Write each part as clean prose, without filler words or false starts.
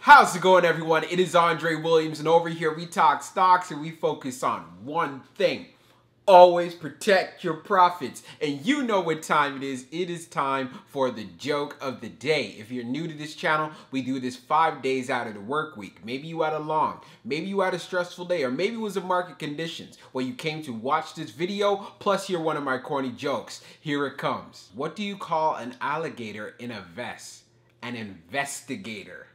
How's it going, everyone? It is Andre Williams, and over here we talk stocks and we focus on one thing. Always protect your profits. And you know what time it is. It is time for the joke of the day. If you're new to this channel, we do this 5 days out of the work week. Maybe you had a long, maybe you had a stressful day, or maybe it was the market conditions where you came to watch this video, plus hear one of my corny jokes. Here it comes. What do you call an alligator in a vest? An investigator.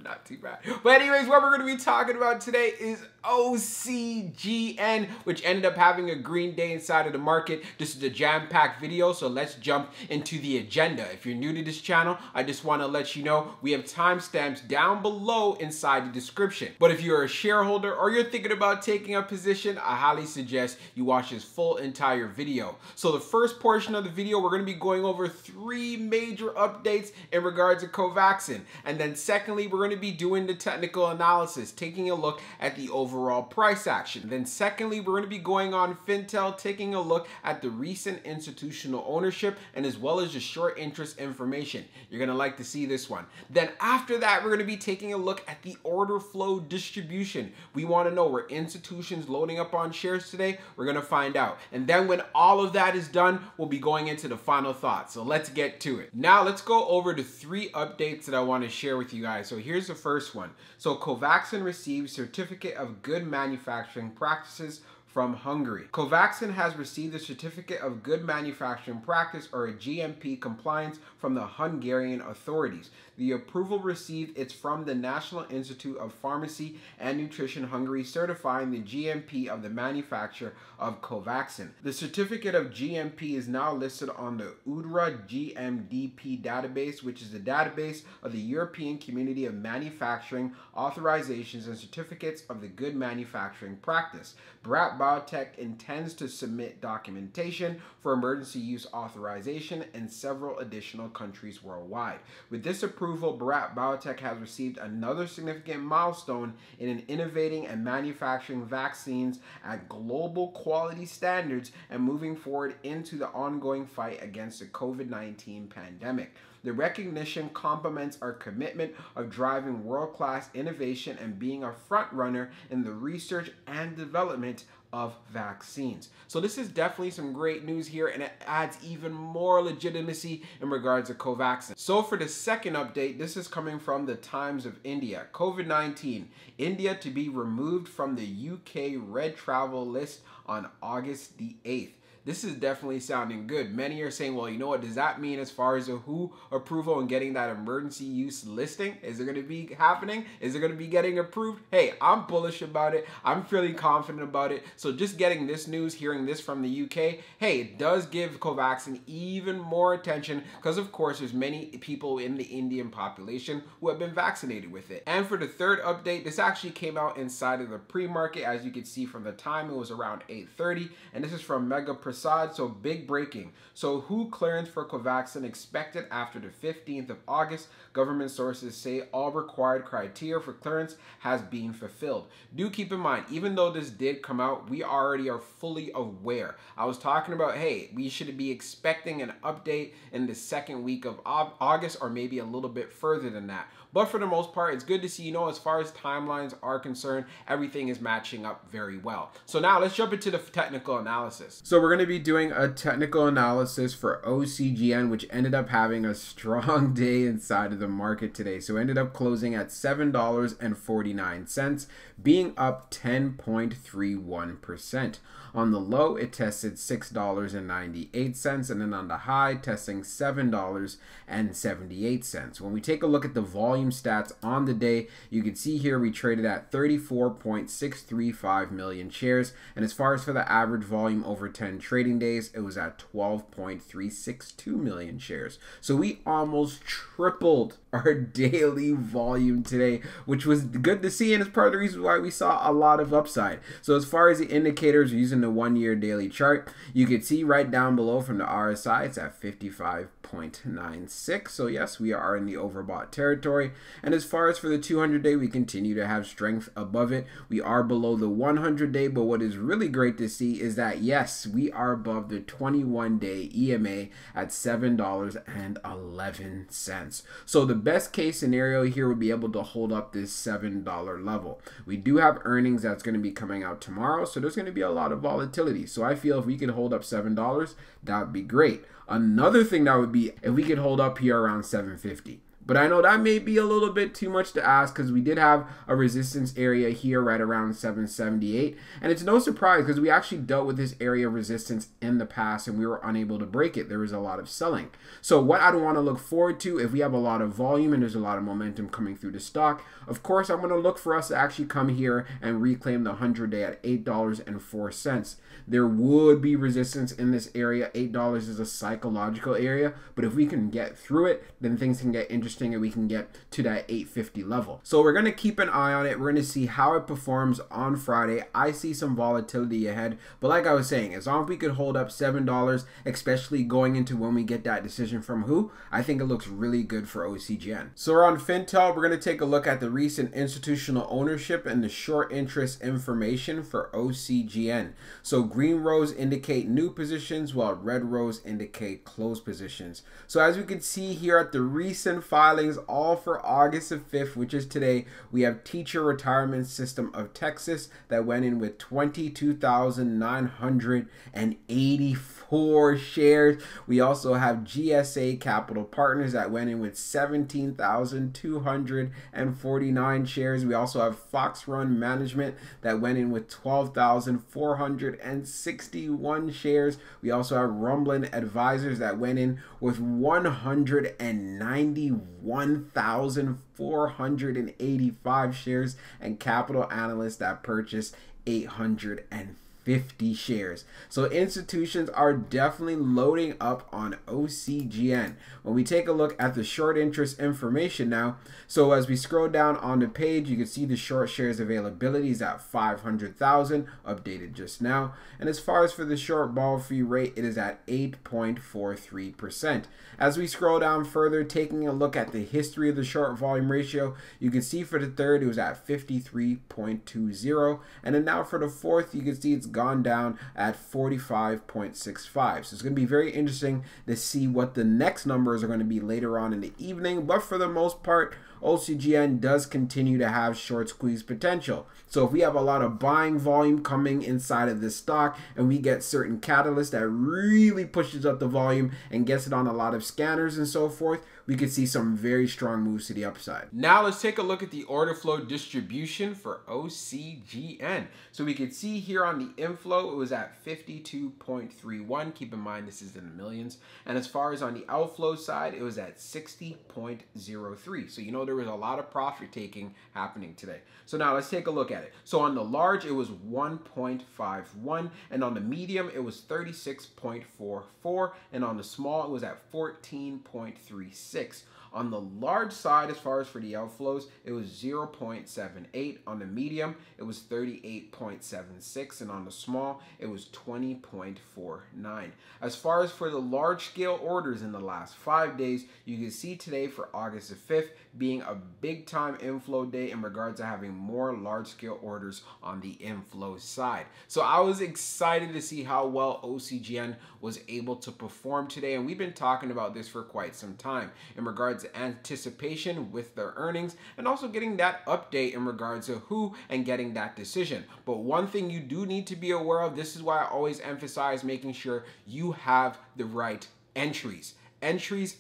Not too bad. But anyways, what we're going to be talking about today is OCGN, which ended up having a green day inside of the market. This is a jam-packed video, so let's jump into the agenda. If you're new to this channel, I just want to let you know we have timestamps down below inside the description. But if you're a shareholder or you're thinking about taking a position, I highly suggest you watch this full entire video. So the first portion of the video, we're going to be going over 3 major updates in regards to Covaxin. And then secondly, we're going to be doing the technical analysis, taking a look at the overall price action. Then secondly, we're going to be going on Fintel, taking a look at the recent institutional ownership and as well as the short interest information. You're going to like to see this one. Then after that, we're going to be taking a look at the order flow distribution. We want to know, were institutions loading up on shares today? We're going to find out. And then when all of that is done, we'll be going into the final thoughts. So let's get to it. Now let's go over the 3 updates that I want to share with you guys. So here's the first one. So Covaxin received Certificate of Good Manufacturing Practices from Hungary. Covaxin has received a Certificate of Good Manufacturing Practice, or a GMP compliance, from the Hungarian authorities. The approval received is from the National Institute of Pharmacy and Nutrition Hungary, certifying the GMP of the manufacture of Covaxin. The certificate of GMP is now listed on the UDRA GMDP database, which is the database of the European Community of Manufacturing Authorizations and Certificates of the Good Manufacturing Practice. Bharat Biotech intends to submit documentation for emergency use authorization in several additional countries worldwide. With this approval, Bharat Biotech has received another significant milestone in innovating and manufacturing vaccines at global quality standards and moving forward into the ongoing fight against the COVID-19 pandemic. The recognition complements our commitment of driving world-class innovation and being a front runner in the research and development of vaccines. So this is definitely some great news here, and it adds even more legitimacy in regards to Covaxin. So for the second update, this is coming from the Times of India. COVID-19, India to be removed from the UK red travel list on August the 8th. This is definitely sounding good. Many are saying, well, you know what does that mean as far as a WHO approval and getting that emergency use listing? Is it going to be happening? Is it going to be getting approved? Hey, I'm bullish about it. I'm fairly confident about it. So just getting this news, hearing this from the UK, hey, it does give Covaxin even more attention because, of course, there's many people in the Indian population who have been vaccinated with it. And for the third update, this actually came out inside of the pre-market. As you can see from the time, it was around 8:30, and this is from Mega. So big breaking. So WHO clearance for Covaxin expected after the 15th of August. Government sources say all required criteria for clearance has been fulfilled. Do keep in mind, even though this did come out, we already are fully aware. I was talking about, hey, we should be expecting an update in the second week of August, or maybe a little bit further than that. But for the most part, it's good to see, as far as timelines are concerned, everything is matching up very well. So now let's jump into the technical analysis. So we're going to be doing a technical analysis for OCGN, which ended up having a strong day inside of the market today. So it ended up closing at $7.49, being up 10.31%. On the low, it tested $6.98, and then on the high, testing $7.78. When we take a look at the volume stats on the day, you can see here we traded at 34.635 million shares, and as far as for the average volume over 10 trading days, it was at 12.362 million shares. So we almost tripled our daily volume today, which was good to see, and it's part of the reason why we saw a lot of upside. So as far as the indicators, using the 1-year daily chart, you can see right down below from the RSI, it's at 55. 0.96. So yes, we are in the overbought territory. And as far as for the 200-day, we continue to have strength above it. We are below the 100-day, but what is really great to see is that yes, we are above the 21-day EMA at $7.11. So the best case scenario here would be able to hold up this $7 level. We do have earnings that's going to be coming out tomorrow, so there's going to be a lot of volatility. So I feel if we could hold up $7, that would be great. Another thing that would be if we could hold up here around 750. But I know that may be a little bit too much to ask because we did have a resistance area here right around 778. And it's no surprise because we actually dealt with this area of resistance in the past and we were unable to break it. There was a lot of selling. So what I want to look forward to, if we have a lot of volume and there's a lot of momentum coming through the stock, of course, I'm going to look for us to actually come here and reclaim the 100-day at $8.04. There would be resistance in this area. $8 is a psychological area, but if we can get through it, then things can get interesting and we can get to that 850 level. So we're going to keep an eye on it. We're going to see how it performs on Friday. I see some volatility ahead, but like I was saying, as long as we could hold up $7, especially going into when we get that decision from who, I think it looks really good for OCGN. So we're on Fintel. We're going to take a look at the recent institutional ownership and the short interest information for OCGN. So green rows indicate new positions while red rows indicate closed positions. So as we can see here at the recent filings, all for August the 5th, which is today, we have Teacher Retirement System of Texas that went in with 22,984 shares. We also have GSA Capital Partners that went in with 17,249 shares. We also have Fox Run Management that went in with 12,461 shares. We also have Rumblin Advisors that went in with 191,485 shares, and Capital Analysts that purchased 850 shares. So institutions are definitely loading up on OCGN. When we take a look at the short interest information now, so as we scroll down on the page, you can see the short shares availability is at 500,000, updated just now. And as far as for the short ball fee rate, it is at 8.43%. As we scroll down further, taking a look at the history of the short volume ratio, you can see for the third, it was at 53.20. And then now for the fourth, you can see it's gone down at 45.65. So it's going to be very interesting to see what the next numbers are going to be later on in the evening. But for the most part, OCGN does continue to have short squeeze potential. So if we have a lot of buying volume coming inside of this stock and we get certain catalysts that really pushes up the volume and gets it on a lot of scanners and so forth, we could see some very strong moves to the upside. Now let's take a look at the order flow distribution for OCGN. So we could see here on the inflow, it was at 52.31. Keep in mind, this is in the millions. And as far as on the outflow side, it was at 60.03. So you know there was a lot of profit taking happening today. So now let's take a look at it. So on the large, it was 1.51. And on the medium, it was 36.44. And on the small, it was at 14.36. On the large side, as far as for the outflows, it was 0.78. On the medium, it was 38.76. And on the small, it was 20.49. As far as for the large scale orders in the last 5 days, you can see today for August the 5th being a big time inflow day in regards to having more large scale orders on the inflow side. So I was excited to see how well OCGN was able to perform today. And we've been talking about this for quite some time in regards to anticipation with their earnings and also getting that update in regards to who and getting that decision. But one thing you do need to be aware of, this is why I always emphasize making sure you have the right entries. Entries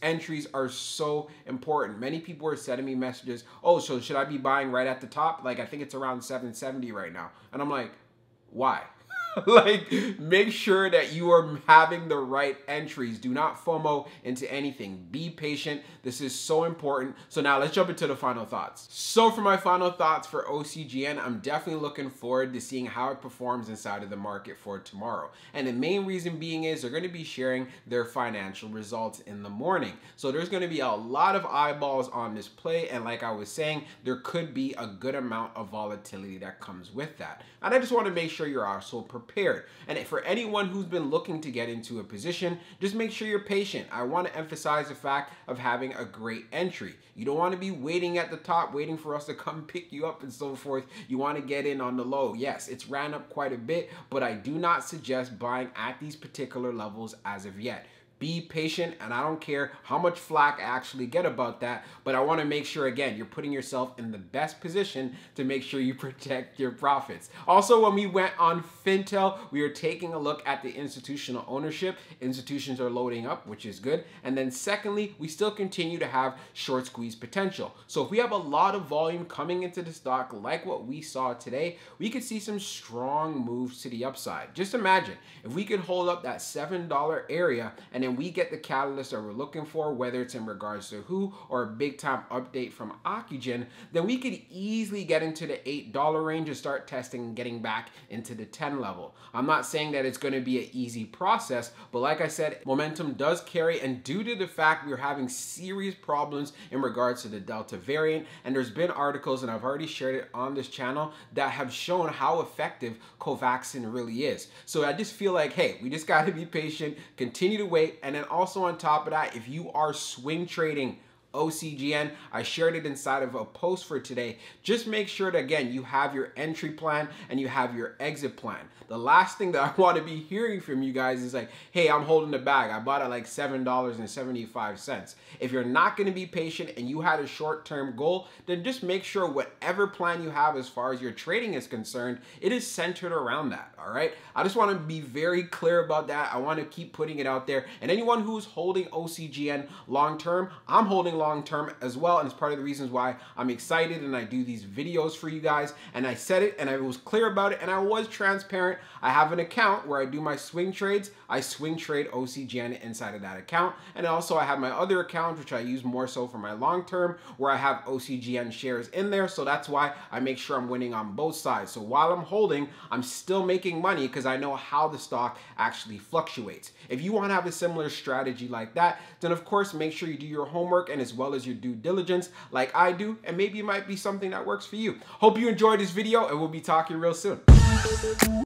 are so important. Many people are sending me messages, oh, so should I be buying right at the top? Like, I think it's around 770 right now. And I'm like, why? Like, make sure that you are having the right entries. Do not FOMO into anything. Be patient. This is so important. So now let's jump into the final thoughts. So for my final thoughts for OCGN, I'm definitely looking forward to seeing how it performs inside of the market for tomorrow. And the main reason being is they're going to be sharing their financial results in the morning. So there's going to be a lot of eyeballs on this play. And like I was saying, there could be a good amount of volatility that comes with that. And I just want to make sure you're also prepared prepared. And for anyone who's been looking to get into a position, just make sure you're patient. I want to emphasize the fact of having a great entry. You don't want to be waiting at the top, waiting for us to come pick you up and so forth. You want to get in on the low. Yes, it's ran up quite a bit, but I do not suggest buying at these particular levels as of yet. Be patient, and I don't care how much flack I actually get about that, but I want to make sure, again, you're putting yourself in the best position to make sure you protect your profits. Also, when we went on Fintel, we were taking a look at the institutional ownership. Institutions are loading up, which is good. And then secondly, we still continue to have short squeeze potential. So if we have a lot of volume coming into the stock, like what we saw today, we could see some strong moves to the upside. Just imagine if we could hold up that $7 area and then we get the catalyst that we're looking for, whether it's in regards to WHO or a big time update from Ocugen, then we could easily get into the $8 range and start testing and getting back into the 10 level. I'm not saying that it's going to be an easy process, but like I said, momentum does carry, and due to the fact we're having serious problems in regards to the Delta variant, and there's been articles, and I've already shared it on this channel, that have shown how effective Covaxin really is. So I just feel like, hey, we just got to be patient, continue to wait. And then also on top of that, if you are swing trading OCGN, I shared it inside of a post for today. Just make sure that, again, you have your entry plan and you have your exit plan. The last thing that I want to be hearing from you guys is like, hey, I'm holding the bag. I bought it like $7.75. If you're not going to be patient and you had a short-term goal, then just make sure whatever plan you have as far as your trading is concerned, it is centered around that, all right? I just want to be very clear about that. I want to keep putting it out there. And anyone who's holding OCGN long-term, I'm holding long-term as well, and it's part of the reasons why I'm excited and I do these videos for you guys. And I said it and I was clear about it and I was transparent. I have an account where I do my swing trades. I swing trade OCGN inside of that account, and also I have my other account which I use more so for my long-term, where I have OCGN shares in there. So that's why I make sure I'm winning on both sides. So while I'm holding, I'm still making money because I know how the stock actually fluctuates. If you want to have a similar strategy like that, then of course make sure you do your homework and as well as your due diligence like I do, and maybe it might be something that works for you. Hope you enjoyed this video, and we'll be talking real soon.